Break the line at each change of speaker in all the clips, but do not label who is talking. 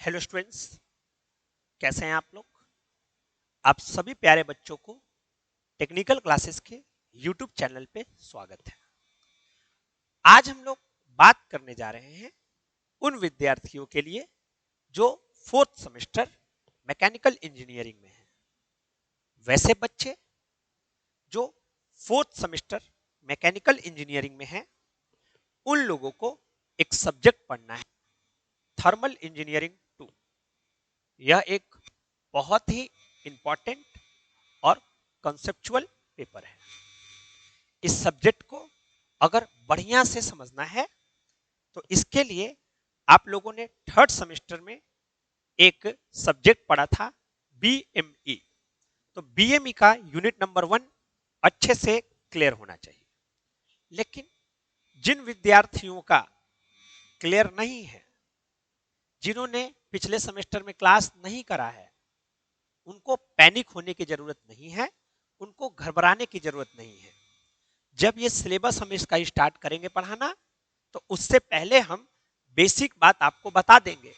Hello students, कैसे हैं आप लोग। आप सभी प्यारे बच्चों को टेक्निकल क्लासेस के यूट्यूब चैनल पे स्वागत है। आज हम लोग बात करने जा रहे हैं उन विद्यार्थियों के लिए जो फोर्थ सेमेस्टर मैकेनिकल इंजीनियरिंग में है। वैसे बच्चे जो फोर्थ सेमेस्टर मैकेनिकल इंजीनियरिंग में हैं, उन लोगों को एक सब्जेक्ट पढ़ना है, थर्मल इंजीनियरिंग 2। यह एक बहुत ही इंपॉर्टेंट और कॉन्सेप्चुअल पेपर है। इस सब्जेक्ट को अगर बढ़िया से समझना है तो इसके लिए आप लोगों ने थर्ड सेमेस्टर में एक सब्जेक्ट पढ़ा था बीएमई। तो बीएमई का यूनिट नंबर 1 अच्छे से क्लियर होना चाहिए। लेकिन जिन विद्यार्थियों का क्लियर नहीं है, जिन्होंने पिछले सेमेस्टर में क्लास नहीं करा है, उनको पैनिक होने की जरूरत नहीं है, उनको घबराने की जरूरत नहीं है। जब ये सिलेबस हम इसका स्टार्ट करेंगे पढ़ाना, तो उससे पहले हम बेसिक बात आपको बता देंगे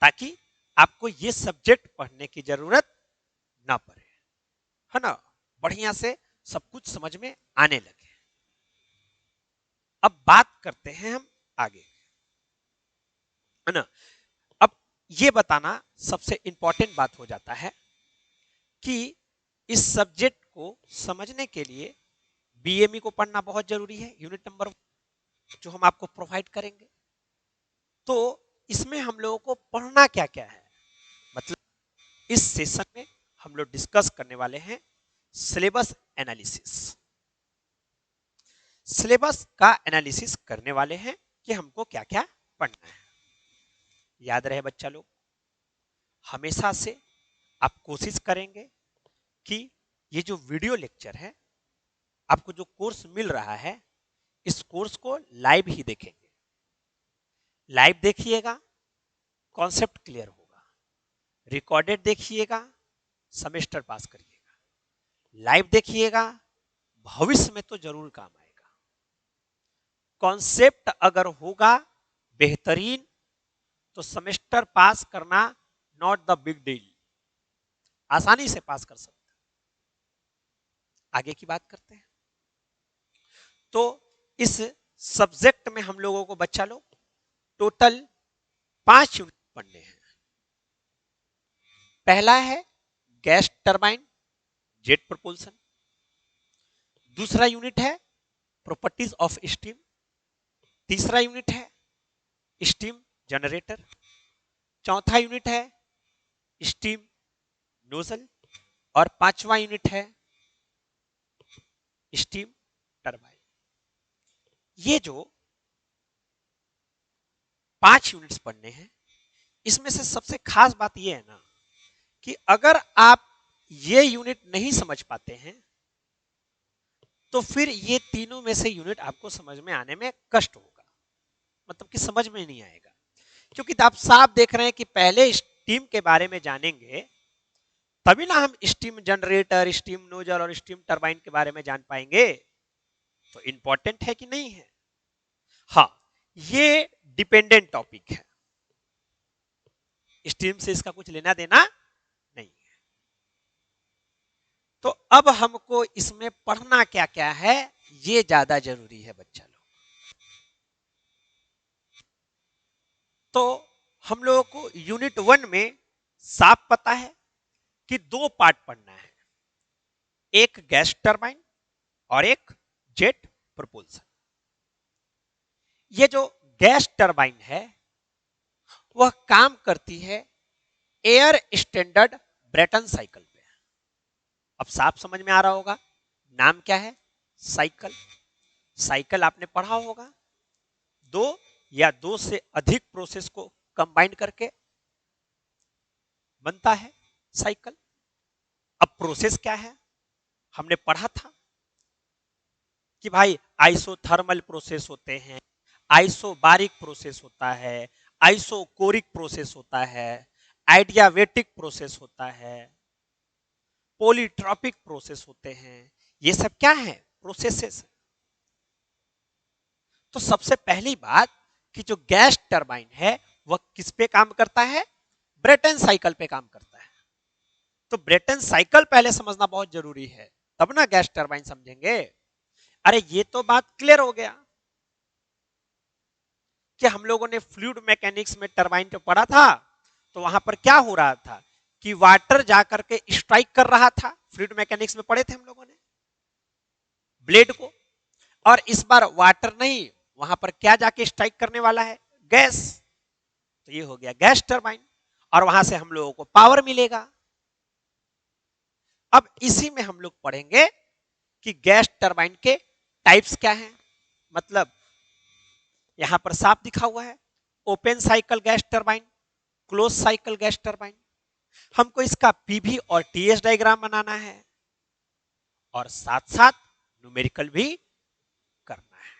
ताकि आपको ये सब्जेक्ट पढ़ने की जरूरत ना पड़े, है ना। बढ़िया से सब कुछ समझ में आने लगे। अब बात करते हैं हम आगे, है ना। अब ये बताना सबसे इंपॉर्टेंट बात हो जाता है कि इस सब्जेक्ट को समझने के लिए बीएमई को पढ़ना बहुत जरूरी है, यूनिट नंबर जो हम आपको प्रोवाइड करेंगे। तो इसमें हम लोगों को पढ़ना क्या क्या है, मतलब इस सेशन में हम लोग डिस्कस करने वाले हैं सिलेबस एनालिसिस। सिलेबस का एनालिसिस करने वाले हैं कि हमको क्या क्या पढ़ना है। याद रहे बच्चा लोग, हमेशा से आप कोशिश करेंगे कि ये जो वीडियो लेक्चर है, आपको जो कोर्स मिल रहा है, इस कोर्स को लाइव ही देखेंगे। लाइव देखिएगा, कॉन्सेप्ट क्लियर होगा। रिकॉर्डेड देखिएगा, सेमेस्टर पास करिएगा। लाइव देखिएगा, भविष्य में तो जरूर काम आएगा। कॉन्सेप्ट अगर होगा बेहतरीन तो सेमेस्टर पास करना नॉट द बिग डील, आसानी से पास कर सकते हैं। आगे की बात करते हैं। तो इस सब्जेक्ट में हम लोगों को बच्चा लोग टोटल 5 यूनिट पढ़ने हैं। पहला है गैस टरबाइन जेट प्रपोल्सन। दूसरा यूनिट है प्रॉपर्टीज ऑफ स्टीम। तीसरा यूनिट है स्टीम जनरेटर। चौथा यूनिट है स्टीम नोजल। और पांचवा यूनिट है स्टीम टरबाइन। ये जो 5 यूनिट्स पढ़ने हैं, इसमें से सबसे खास बात यह है ना कि अगर आप ये यूनिट नहीं समझ पाते हैं तो फिर ये तीनों में से यूनिट आपको समझ में आने में कष्ट होगा, मतलब कि समझ में नहीं आएगा। क्योंकि आप साफ देख रहे हैं कि पहले स्टीम के बारे में जानेंगे तभी ना हम स्टीम जनरेटर, स्टीम नोजल और स्टीम टरबाइन के बारे में जान पाएंगे। तो इंपॉर्टेंट है कि नहीं है। हाँ, ये डिपेंडेंट टॉपिक है, स्टीम से इसका कुछ लेना देना नहीं है। तो अब हमको इसमें पढ़ना क्या क्या है, ये ज्यादा जरूरी है बच्चा लोग। तो हम लोगों को यूनिट 1 में साफ पता है कि 2 पार्ट पढ़ना है, एक गैस टरबाइन और एक जेट प्रपोल्सन। ये जो गैस टरबाइन है वह काम करती है एयर स्टैंडर्ड ब्रेटन साइकिल पे। अब साफ समझ में आ रहा होगा, नाम क्या है, साइकिल। साइकिल आपने पढ़ा होगा, 2 या 2 से अधिक प्रोसेस को कंबाइन करके बनता है साइकिल। अब प्रोसेस क्या है, हमने पढ़ा था कि भाई आइसोथर्मल प्रोसेस होते हैं, आइसोबारिक प्रोसेस होता है, आइसोकोरिक प्रोसेस होता है, आइडियावेटिक प्रोसेस होता है, पॉलीट्रॉपिक प्रोसेस होते हैं। ये सब क्या है, प्रोसेसेस। तो सबसे पहली बात कि जो गैस टरबाइन है वह किस पे काम करता है? ब्रेटन साइकिल पे काम करता है। तो ब्रेटन साइकिल पहले समझना बहुत जरूरी है, तब ना गैस टरबाइन समझेंगे। अरे ये तो बात क्लियर हो गया कि हम लोगों ने फ्लूइड मैकेनिक्स में टरबाइन जो पढ़ा था, तो वहां पर क्या हो रहा था कि वाटर जाकर के स्ट्राइक कर रहा था। फ्लूइड मैकेनिक्स में पढ़े थे हम लोगों ने ब्लेड को, और इस बार वाटर नहीं, वहां पर क्या जाके स्ट्राइक करने वाला है? गैस। तो ये हो गया गैस टरबाइन, और वहां से हम लोगों को पावर मिलेगा। अब इसी में हम लोग पढ़ेंगे कि गैस टरबाइन के टाइप्स क्या हैं। मतलब यहां पर साफ दिखा हुआ है, open cycle gas turbine, close cycle gas turbine. हमको इसका पीवी और टीएस डायग्राम बनाना है, और साथ साथ न्यूमेरिकल भी करना है।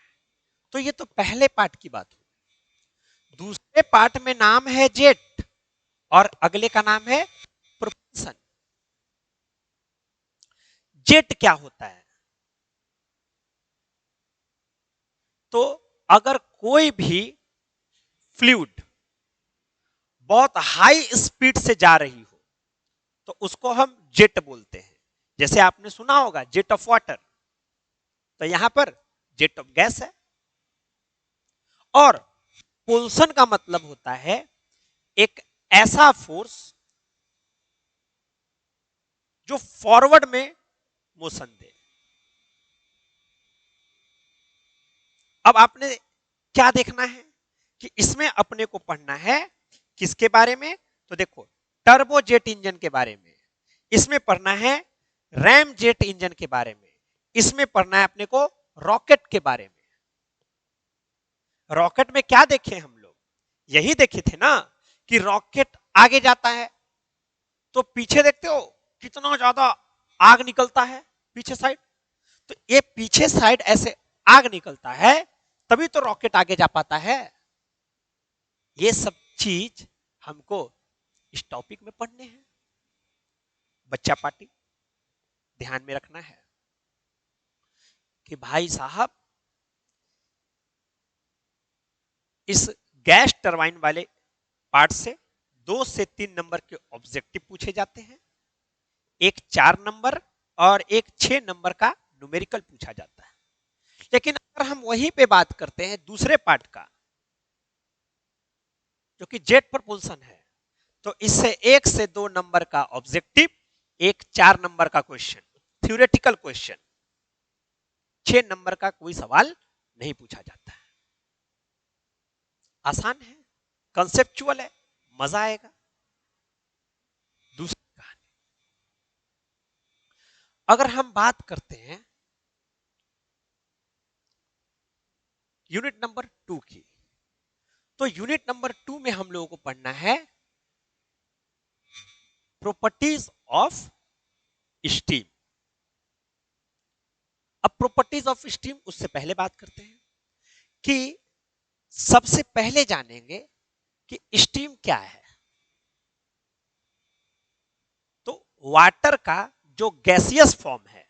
तो ये तो पहले पार्ट की बात हुई। दूसरे पार्ट में नाम है जेट, और अगले का नाम है प्रोपल्शन। जेट क्या होता है? तो अगर कोई भी फ्लूइड बहुत हाई स्पीड से जा रही हो, तो उसको हम जेट बोलते हैं। जैसे आपने सुना होगा जेट ऑफ वाटर, तो यहां पर जेट ऑफ गैस है। और पुल्सन का मतलब होता है एक ऐसा फोर्स जो फॉरवर्ड में मोशन दे। अब आपने क्या देखना है कि इसमें अपने को पढ़ना है किसके बारे में? तो देखो, टर्बोजेट इंजन के बारे में, इसमें पढ़ना है रैम जेट इंजन के बारे में, इसमें पढ़ना है अपने को रॉकेट के बारे में। रॉकेट में क्या देखे हम लोग? यही देखे थे ना कि रॉकेट आगे जाता है तो पीछे देखते हो कितना ज्यादा आग निकलता है पीछे साइड। तो ये पीछे साइड ऐसे आग निकलता है, तभी तो रॉकेट आगे जा पाता है। ये सब चीज हमको इस टॉपिक में पढ़ने हैं। बच्चा पार्टी ध्यान में रखना है कि भाई साहब, इस गैस टरबाइन वाले पार्ट से 2 से 3 नंबर के ऑब्जेक्टिव पूछे जाते हैं, एक 4 नंबर और एक 6 नंबर का न्यूमेरिकल पूछा जाता है। लेकिन अगर हम वहीं पे बात करते हैं दूसरे पार्ट का, जो कि जेट प्रपोल्सन है, तो इससे 1 से 2 नंबर का ऑब्जेक्टिव, एक 4 नंबर का क्वेश्चन, थ्योरेटिकल क्वेश्चन, 6 नंबर का कोई सवाल नहीं पूछा जाता है। आसान है, कंसेप्चुअल है, मजा आएगा। दूसरी कहानी, अगर हम बात करते हैं यूनिट नंबर 2 की, तो यूनिट नंबर 2 में हम लोगों को पढ़ना है प्रॉपर्टीज ऑफ स्टीम। अब प्रॉपर्टीज ऑफ स्टीम, उससे पहले बात करते हैं कि सबसे पहले जानेंगे कि स्टीम क्या है। तो वाटर का जो गैसियस फॉर्म है,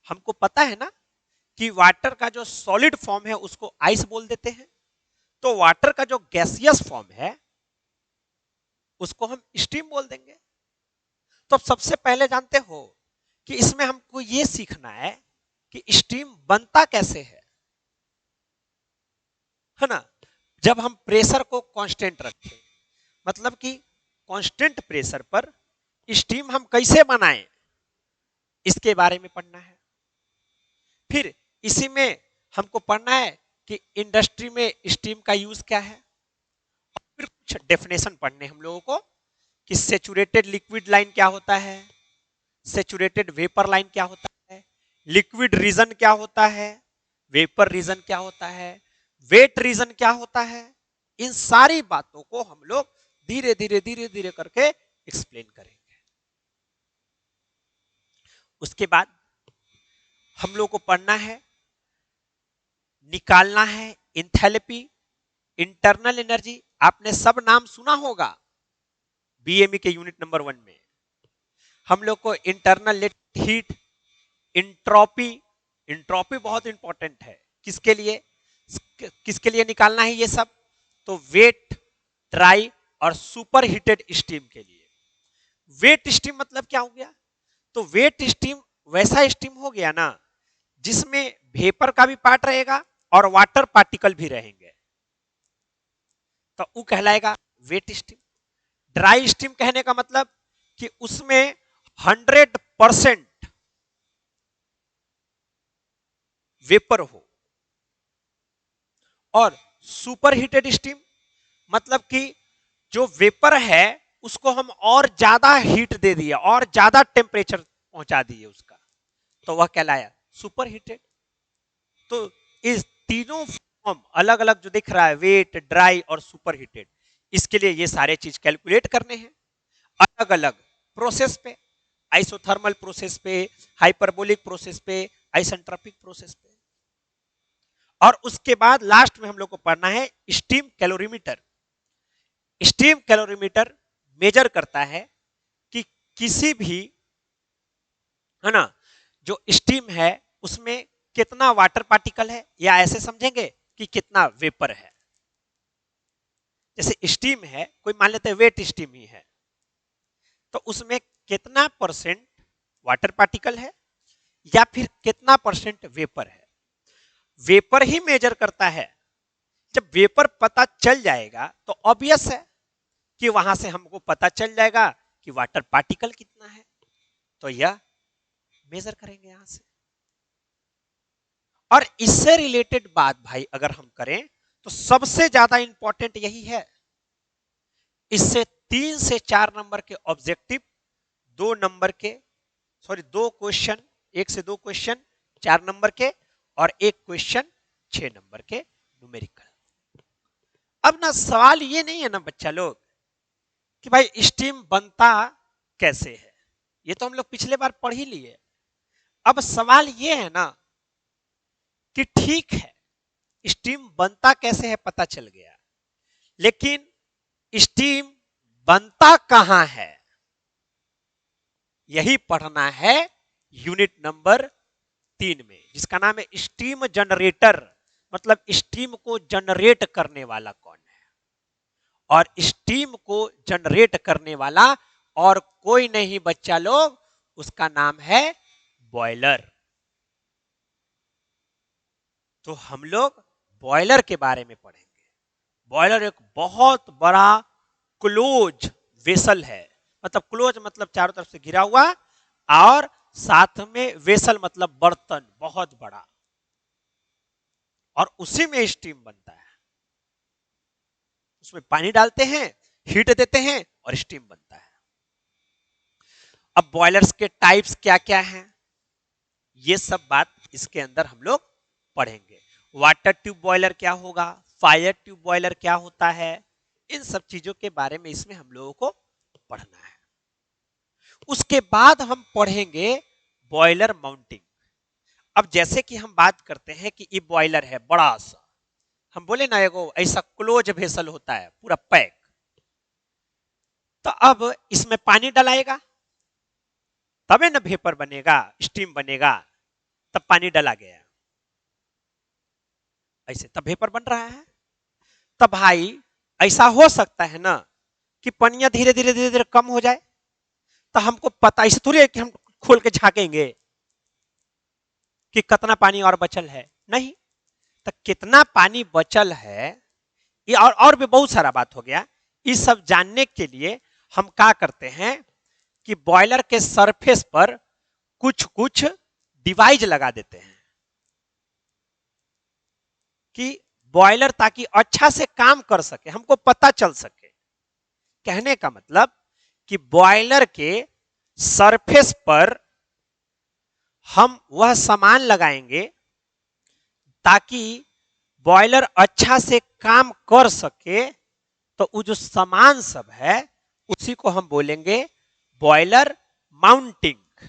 हमको पता है ना कि वाटर का जो सॉलिड फॉर्म है उसको आइस बोल देते हैं। तो वाटर का जो गैसियस फॉर्म है उसको हम स्टीम बोल देंगे। तो सबसे पहले जानते हो कि इसमें हमको ये सीखना है कि स्टीम बनता कैसे है ना। जब हम प्रेशर को कांस्टेंट रखें, मतलब कि कांस्टेंट प्रेशर पर स्टीम हम कैसे बनाएं, इसके बारे में पढ़ना है। फिर इसी में हमको पढ़ना है कि इंडस्ट्री में स्टीम का यूज क्या है। फिर कुछ डेफिनेशन पढ़ने हम लोगों को कि सैचुरेटेड लिक्विड लाइन क्या होता है, सैचुरेटेड वेपर लाइन क्या होता है, लिक्विड रीजन क्या होता है, वेपर रीजन क्या होता है, वेट रीजन क्या होता है। इन सारी बातों को हम लोग धीरे धीरे धीरे धीरे करके एक्सप्लेन करेंगे। उसके बाद हम लोग को पढ़ना है, निकालना है इंथैल्पी, इंटरनल एनर्जी। आपने सब नाम सुना होगा बीएमई के यूनिट नंबर 1 में। हम लोग को internal latent heat, entropy, entropy बहुत इंपॉर्टेंट है। किसके लिए, किसके लिए निकालना है ये सब? तो वेट ड्राई और सुपर हीटेड स्टीम के लिए। वेट स्टीम मतलब क्या हो गया? तो वेट स्टीम वैसा स्टीम हो गया ना जिसमें वेपर का भी पार्ट रहेगा और वाटर पार्टिकल भी रहेंगे, तो वो कहलाएगा वेट स्टीम। ड्राई स्टीम कहने का मतलब कि उसमें 100% वेपर हो। और सुपर हीटेड स्टीम मतलब कि जो वेपर है उसको हम और ज्यादा हीट दे दिए और ज्यादा टेम्परेचर पहुंचा दिए उसका, तो वह कहलाया सुपर हीटेड। तो इस तीनों फॉर्म अलग अलग जो दिख रहा है, वेट, ड्राई और सुपर हीटेड, इसके लिए ये सारे चीज कैलकुलेट करने हैं अलग अलग प्रोसेस पे, आइसोथर्मल प्रोसेस पे, हाइपरबोलिक प्रोसेस पे, आइसेंट्रोपिक प्रोसेस पे। और उसके बाद लास्ट में हम लोग को पढ़ना है steam calorimeter. Steam calorimeter measure करता है कि किसी भी, है ना, जो स्टीम है उसमें कितना वाटर पार्टिकल है, या ऐसे समझेंगे कि कितना वेपर है। जैसे स्टीम है, कोई मान लेते हैं वेट स्टीम ही है, तो उसमें कितना परसेंट वाटर पार्टिकल है या फिर कितना परसेंट वेपर है। वेपर ही मेजर करता है। जब वेपर पता चल जाएगा तो ऑब्वियस है कि वहां से हमको पता चल जाएगा कि वाटर पार्टिकल कितना है, तो यह मेजर करेंगे यहां से। और इससे रिलेटेड बात भाई अगर हम करें तो सबसे ज्यादा इंपॉर्टेंट यही है। इससे 3 से 4 नंबर के ऑब्जेक्टिव, 2 नंबर के, सॉरी 2 क्वेश्चन, 1 से 2 क्वेश्चन 4 नंबर के और 1 क्वेश्चन 6 नंबर के न्यूमेरिकल। अब ना सवाल ये नहीं है ना बच्चा लोग कि भाई स्टीम बनता कैसे है, ये तो हम लोग पिछले बार पढ़ ही लिए। अब सवाल ये है ना कि ठीक है स्टीम बनता कैसे है पता चल गया, लेकिन स्टीम बनता कहां है यही पढ़ना है यूनिट नंबर 3 में, जिसका नाम है स्टीम जनरेटर। मतलब स्टीम को जनरेट करने वाला कौन है, और स्टीम को जनरेट करने वाला और कोई नहीं बच्चा लोग, उसका नाम है बॉयलर। तो हम लोग बॉयलर के बारे में पढ़ेंगे। बॉयलर एक बहुत बड़ा क्लोज वेसल है, मतलब क्लोज मतलब चारों तरफ से घिरा हुआ, और साथ में वेसल मतलब बर्तन बहुत बड़ा, और उसी में स्टीम बनता है। उसमें पानी डालते हैं, हीट देते हैं और स्टीम बनता है। अब बॉयलर्स के टाइप्स क्या क्या हैं, ये सब बात इसके अंदर हम लोग पढ़ेंगे। वाटर ट्यूब बॉयलर क्या होगा, फायर ट्यूब बॉयलर क्या होता है, इन सब चीजों के बारे में इसमें हम लोगों को पढ़ना है। उसके बाद हम पढ़ेंगे बॉयलर माउंटिंग। अब जैसे कि हम बात करते हैं कि ये बॉयलर है बड़ा सा, हम बोले ना एगो ऐसा क्लोज वेसल होता है पूरा पैक, तो अब इसमें पानी डलाएगा तबे ना वेपर बनेगा, स्टीम बनेगा। तब पानी डला गया ऐसे, तब वेपर बन रहा है। तब भाई ऐसा हो सकता है ना कि पनिया धीरे धीरे धीरे धीरे कम हो जाए, तो हमको पता ऐसे थोड़ी है कि हम खोल के झांकेंगे कि कितना पानी और बचल है, नहीं। तो कितना पानी बचल है ये और भी बहुत सारा बात हो गया। इस सब जानने के लिए हम क्या करते हैं कि बॉयलर के सरफेस पर कुछ कुछ डिवाइस लगा देते हैं कि बॉयलर ताकि अच्छा से काम कर सके, हमको पता चल सके। कहने का मतलब कि बॉयलर के सरफेस पर हम वह सामान लगाएंगे ताकि बॉयलर अच्छा से काम कर सके। तो वो जो सामान सब है उसी को हम बोलेंगे बॉयलर माउंटिंग।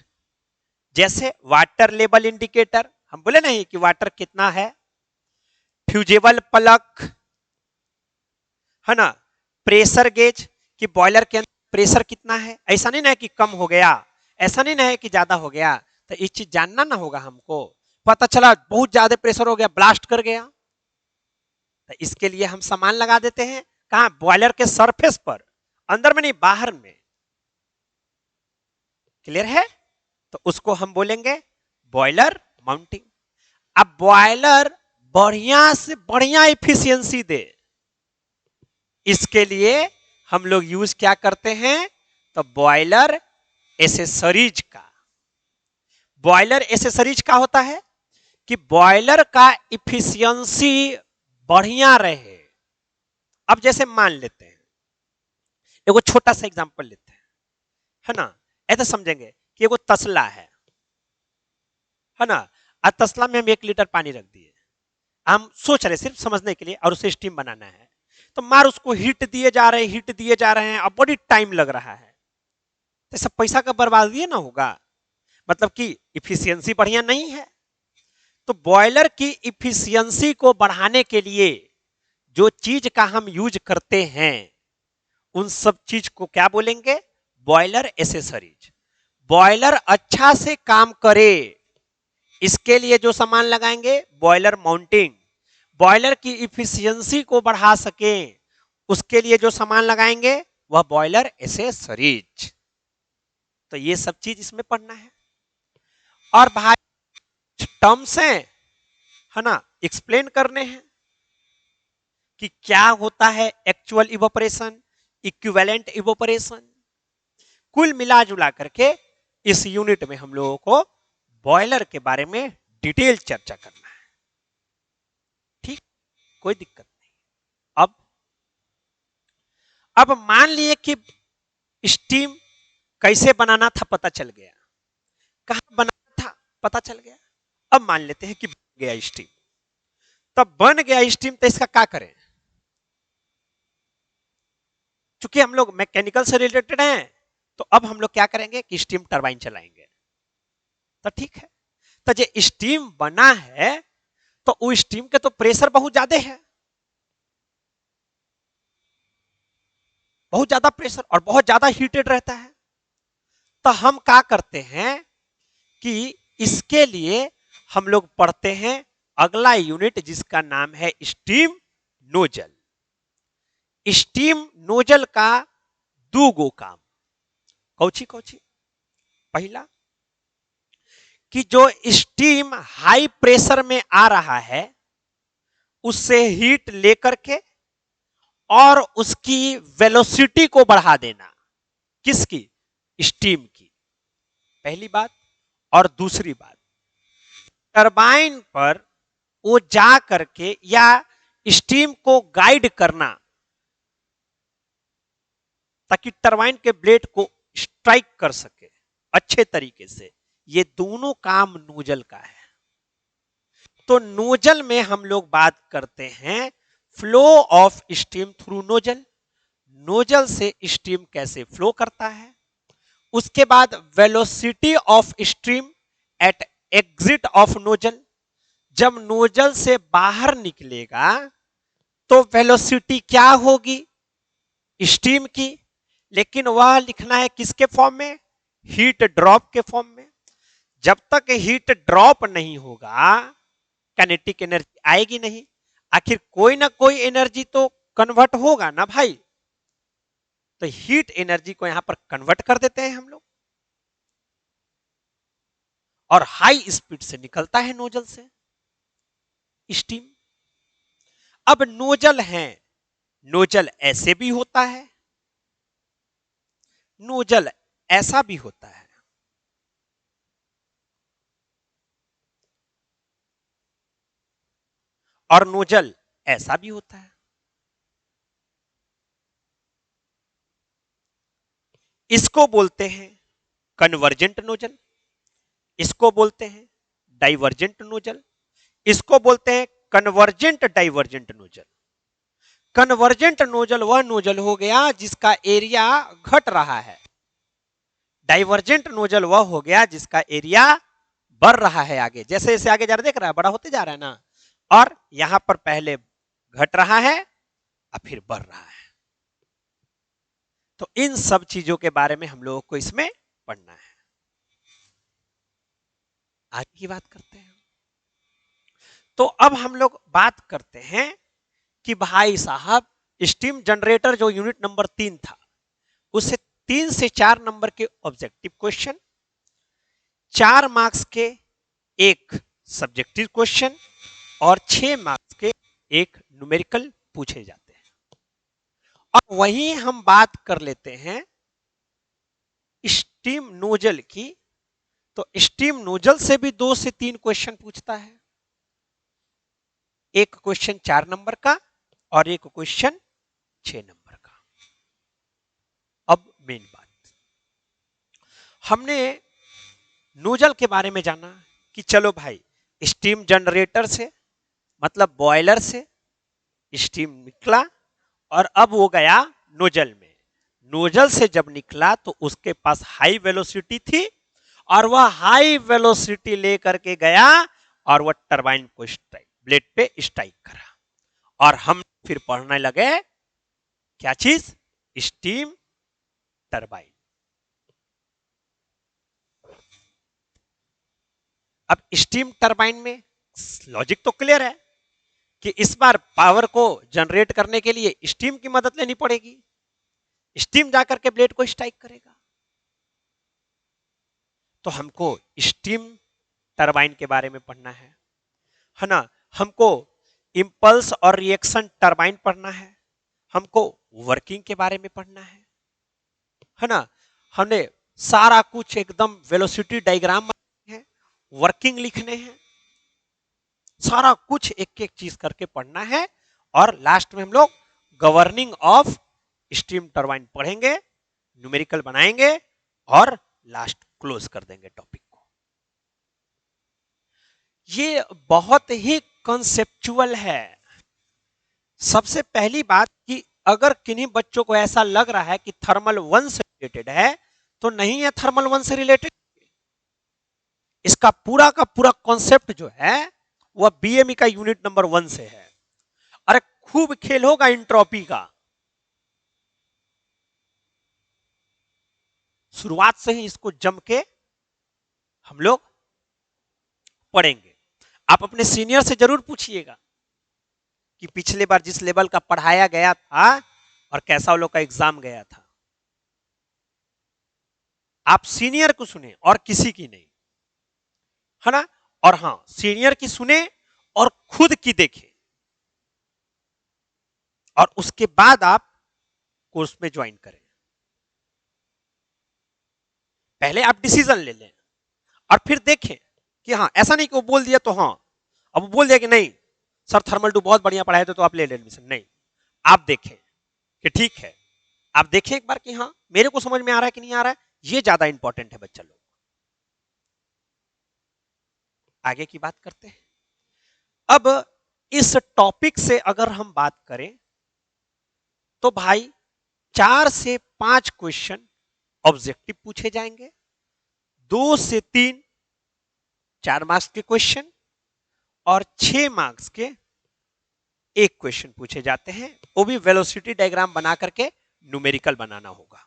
जैसे वाटर लेवल इंडिकेटर, हम बोले नहीं कि वाटर कितना है, फ्यूजेबल प्लग, है ना, प्रेशर गेज कि बॉयलर के अंदर प्रेशर कितना है, ऐसा नहीं ना है कि कम हो गया, ऐसा नहीं ना है कि ज्यादा हो गया। तो इस चीज जानना ना होगा हमको। पता चला बहुत ज्यादा प्रेशर हो गया, ब्लास्ट कर गया, तो इसके लिए हम सामान लगा देते हैं कहां? बॉयलर के सरफेस पर, अंदर में नहीं बाहर में। क्लियर है? तो उसको हम बोलेंगे बॉयलर माउंटिंग। अब बॉयलर बढ़िया से बढ़िया इफिशियंसी दे, इसके लिए हम लोग यूज क्या करते हैं? तो बॉयलर एसेसरीज का। बॉयलर एसेसरीज का होता है कि बॉयलर का इफिशियंसी बढ़िया रहे। अब जैसे मान लेते हैं, एगो छोटा सा एग्जांपल लेते हैं, है ना? ऐसा समझेंगे कि एगो तसला है ना? और तसला में हम 1 लीटर पानी रख दिए, हम सोच रहे सिर्फ समझने के लिए, और उसे स्टीम बनाना है, तो मार उसको हीट दिए जा रहे हैं, हीट दिए जा रहे हैं, अब बड़ी टाइम लग रहा है, तो सब पैसा का बर्बादी ना होगा, मतलब कि इफिशियंसी बढ़िया नहीं है। तो बॉयलर की इफिशियंसी को बढ़ाने के लिए जो चीज का हम यूज करते हैं, उन सब चीज को क्या बोलेंगे? Boiler accessories. बॉयलर अच्छा से काम करे, इसके लिए जो सामान लगाएंगे, बॉयलर माउंटिंग। बॉयलर की इफिशियंसी को बढ़ा सके, उसके लिए जो सामान लगाएंगे वह बॉयलर एसेसरीज। तो ये सब चीज इसमें पढ़ना है। और भाई टर्म्स हैं, है ना, एक्सप्लेन करने हैं कि क्या होता है एक्चुअल इवोपरेशन, इक्विवेलेंट इवोपरेशन। कुल मिला जुला करके इस यूनिट में हम लोगों को बॉयलर के बारे में डिटेल चर्चा करना है। ठीक, कोई दिक्कत नहीं। अब मान लिए कि स्टीम कैसे बनाना था पता चल गया, कहां बनाना था पता चल गया। अब मान लेते हैं कि बन गया स्टीम। तब बन गया स्टीम, तो इसका क्या करें? चूंकि हम लोग मैकेनिकल से रिलेटेड हैं, तो अब हम लोग क्या करेंगे कि स्टीम टरबाइन चलाएंगे। तो ठीक है, तो जो स्टीम बना है, तो उस स्टीम के तो प्रेशर बहुत ज्यादा है, बहुत ज्यादा प्रेशर और बहुत ज्यादा हीटेड रहता है। तो हम क्या करते हैं कि इसके लिए हम लोग पढ़ते हैं अगला यूनिट, जिसका नाम है स्टीम नोजल। स्टीम नोजल का दो गो काम। Cauchy Cauchy? पहला कि जो स्टीम हाई प्रेशर में आ रहा है, उससे हीट लेकर के और उसकी वेलोसिटी को बढ़ा देना। किसकी? स्टीम की, पहली बात। और दूसरी बात, टरबाइन पर वो जा करके या स्टीम को गाइड करना, ताकि टरबाइन के ब्लेड को स्ट्राइक कर सके अच्छे तरीके से। ये दोनों काम नोजल का है। तो नोजल में हम लोग बात करते हैं flow of steam through nozzle, nozzle से स्टीम कैसे फ्लो करता है। उसके बाद velocity of stream at exit of nozzle, जब नोजल से बाहर निकलेगा तो वेलोसिटी क्या होगी? स्टीम की, लेकिन वह लिखना है किसके फॉर्म में? हीट ड्रॉप के फॉर्म में। जब तक हीट ड्रॉप नहीं होगा, काइनेटिक एनर्जी आएगी नहीं। आखिर कोई ना कोई एनर्जी तो कन्वर्ट होगा ना भाई। तो हीट एनर्जी को यहां पर कन्वर्ट कर देते हैं हम लोग, और हाई स्पीड से निकलता है नोजल से स्टीम। अब नोजल है, नोजल ऐसे भी होता है, नोजल ऐसा भी होता है। और नोजल ऐसा भी होता है। इसको बोलते हैं कन्वर्जेंट नोजल, इसको बोलते हैं डाइवर्जेंट नोजल, इसको बोलते हैं convergent divergent nozzle. Convergent nozzle वह नोजल हो गया जिसका एरिया घट रहा है, डाइवर्जेंट नोजल वह हो गया जिसका एरिया बढ़ रहा है। आगे जैसे जैसे आगे जा रहा, देख रहा है बड़ा होते जा रहा है ना, और यहां पर पहले घट रहा है और फिर बढ़ रहा है। तो इन सब चीजों के बारे में हम लोगों को इसमें पढ़ना है। आगे की बात करते हैं। तो अब हम लोग बात करते हैं कि भाई साहब स्टीम जनरेटर जो यूनिट नंबर 3 था, उससे 3 से 4 नंबर के ऑब्जेक्टिव क्वेश्चन, 4 मार्क्स के एक सब्जेक्टिव क्वेश्चन और 6 मार्क्स के एक न्यूमेरिकल पूछे जाते हैं। और वहीं हम बात कर लेते हैं स्टीम नोजल की, तो स्टीम नोजल से भी 2 से 3 क्वेश्चन पूछता है। एक क्वेश्चन 4 नंबर का और एक क्वेश्चन 6 नंबर का। अब मेन बात, हमने नोजल के बारे में जाना कि चलो भाई, स्टीम जनरेटर से मतलब बॉयलर से स्टीम निकला और अब वो गया नोजल में। नोजल से जब निकला तो उसके पास हाई वेलोसिटी थी और वह हाई वेलोसिटी लेकर के गया और वह टरबाइन को स्ट्राइक, ब्लेड पे स्ट्राइक करा। और हम फिर पढ़ने लगे क्या चीज? Steam turbine. अब स्टीम टरबाइन में लॉजिक तो क्लियर है कि इस बार पावर को जनरेट करने के लिए स्टीम की मदद लेनी पड़ेगी। स्टीम जाकर के ब्लेड को स्ट्राइक करेगा। तो हमको स्टीम टरबाइन के बारे में पढ़ना है ना। हमको इंपल्स और रिएक्शन टरबाइन पढ़ना है, हमको वर्किंग के बारे में पढ़ना है ना। हमने सारा कुछ एकदम वेलोसिटी डायग्राम है, वर्किंग लिखने हैं, सारा कुछ एक एक चीज करके पढ़ना है। और लास्ट में हम लोग गवर्निंग ऑफ स्टीम टरबाइन पढ़ेंगे, न्यूमेरिकल बनाएंगे और लास्ट क्लोज कर देंगे टॉपिक को। ये बहुत ही कॉन्सेप्चुअल है। सबसे पहली बात कि अगर किन्हीं बच्चों को ऐसा लग रहा है कि थर्मल 1 से रिलेटेड है, तो नहीं है थर्मल 1 से रिलेटेड। इसका पूरा का पूरा कॉन्सेप्ट जो है वह बीएमई का यूनिट नंबर 1 से है। अरे खूब खेल होगा इंट्रोपी का, शुरुआत से ही इसको जम के हम लोग पढ़ेंगे। आप अपने सीनियर से जरूर पूछिएगा कि पिछले बार जिस लेवल का पढ़ाया गया था और कैसा वो लोग का एग्जाम गया था। आप सीनियर को सुने और किसी की नहीं, है ना। और हाँ, सीनियर की सुने और खुद की देखें और उसके बाद आप कोर्स में ज्वाइन करें। पहले आप डिसीजन ले लें और फिर देखें कि हाँ, ऐसा नहीं कि वो बोल दिया तो हाँ, अब वो बोल दिया कि नहीं सर थर्मल 2 बहुत बढ़िया पढ़ाए थे तो आप ले लें एडमिशन। नहीं, आप देखें कि ठीक है, आप देखें एक बार कि हाँ मेरे को समझ में आ रहा है कि नहीं आ रहा है। ये ज्यादा इंपॉर्टेंट है बच्चा लोग। आगे की बात करते हैं। अब इस टॉपिक से अगर हम बात करें तो भाई 4 से 5 क्वेश्चन ऑब्जेक्टिव पूछे जाएंगे, 2 से 3 4 मार्क्स के क्वेश्चन और 6 मार्क्स के एक क्वेश्चन पूछे जाते हैं। वो भी वेलोसिटी डायग्राम बना करके न्यूमेरिकल बनाना होगा।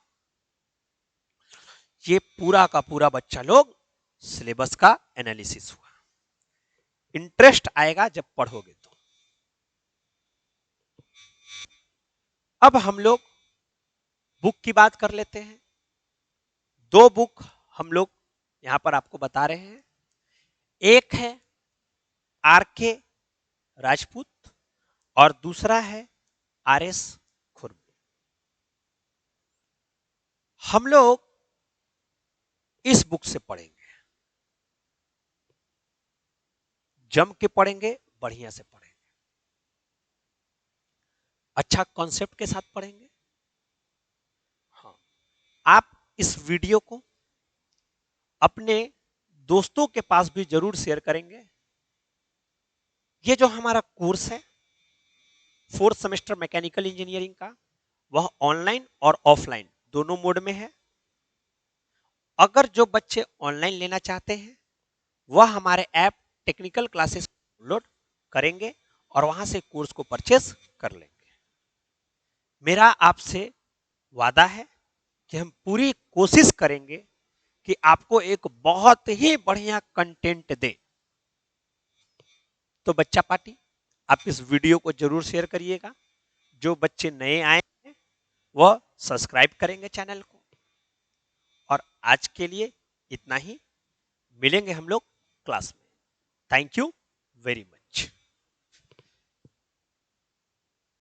ये पूरा का पूरा बच्चा लोग सिलेबस का एनालिसिस हुआ। इंटरेस्ट आएगा जब पढ़ोगे तो। अब हम लोग बुक की बात कर लेते हैं। 2 बुक हम लोग यहां पर आपको बता रहे हैं। एक है आर.के. राजपूत और दूसरा है आर.एस. खुरमी। हम लोग इस बुक से पढ़ेंगे, जम के पढ़ेंगे, बढ़िया से पढ़ेंगे, अच्छा कॉन्सेप्ट के साथ पढ़ेंगे। हाँ, आप इस वीडियो को अपने दोस्तों के पास भी जरूर शेयर करेंगे। ये जो हमारा कोर्स है 4th सेमेस्टर मैकेनिकल इंजीनियरिंग का, वह ऑनलाइन और ऑफलाइन दोनों मोड में है। अगर जो बच्चे ऑनलाइन लेना चाहते हैं वह हमारे ऐप टेक्निकल क्लासेस डाउनलोड करेंगे और वहां से कोर्स को परचेस कर लेंगे। मेरा आपसे वादा है कि हम पूरी कोशिश करेंगे कि आपको एक बहुत ही बढ़िया कंटेंट दें। तो बच्चा पार्टी, आप इस वीडियो को जरूर शेयर करिएगा, जो बच्चे नए आए हैं वह सब्सक्राइब करेंगे चैनल को। और आज के लिए इतना ही, मिलेंगे हम लोग क्लास में। Thank you very much.